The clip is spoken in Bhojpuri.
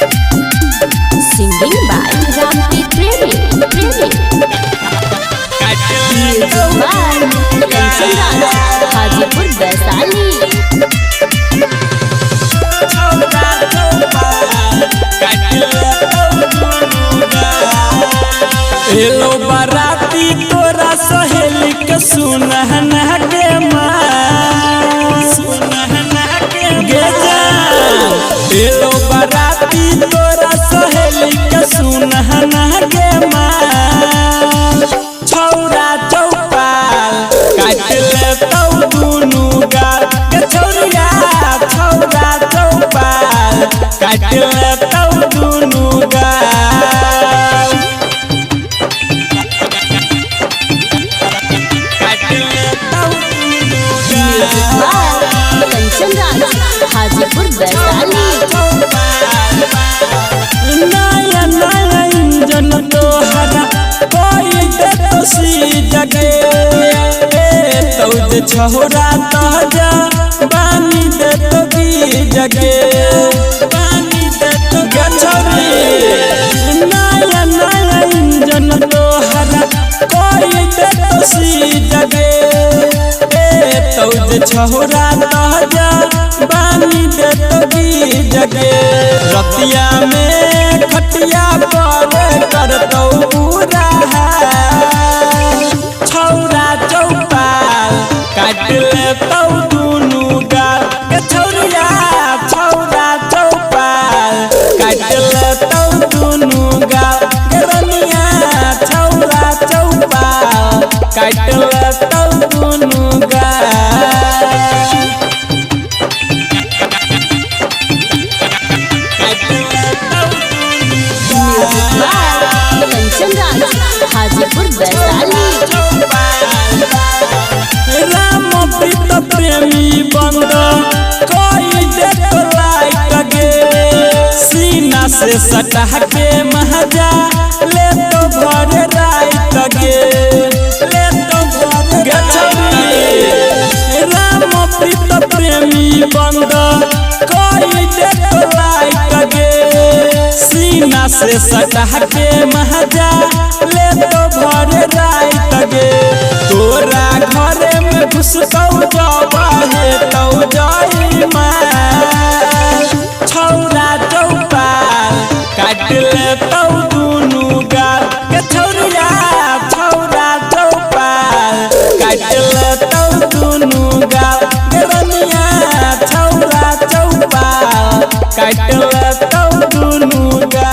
Singing by Ramti Premi. Music by Kanchan Raj, Hajipur Vaishali. Hello बाराती तोरा सहेली के सुनहना के हेलो बाराती तोरा सहेली के सुनहना के छौरा चौपाल काट ले तौ दुनु गाल के छौरिया छौरा चौपाल काट ले तौ दुनु गाल Kanchan Raj, Hajipur Vaishali. नया नया इंजन तोहरा कोई दे तो सी जगे तौज छहुरा तहजा बानी दे तो की जगे बानी दे तो गछरी नया नया इंजन तोहरा कोई दे तो सी जगे तौज छहुरा तहजा बानी दे तो की जगे रतिया में खटिया पर करतौ पूरा छौरा चौपाल काट ले तौ दुनु गाल के छौरिया छौरा चौपाल काट ले तौ दुनु गाल के रनिया छौरा चौपाल काट ले तौ दुनु गाल Kanchan Raj, Hajipur Vaishali. Ram प्रीत प्रेमी बंद कोई दे तो लाइक गे सीना से सटा के महजा ले तो भर रात गे ले तो भर गछरी राम प्रीत प्रेमी बंद कोई दे तो लाइक गे सीना से सटा के महजा ले तो भर रात गे तोरा घरे में घुसतौ जबाहे तौ जाई मार छौरा चौपाल काट ले तौ दुनु गाल के छौरिया छौरा चौपाल काट ले तौ दुनु गाल के रनिया छौरा चौपाल काट ले तौ दुनु गाल।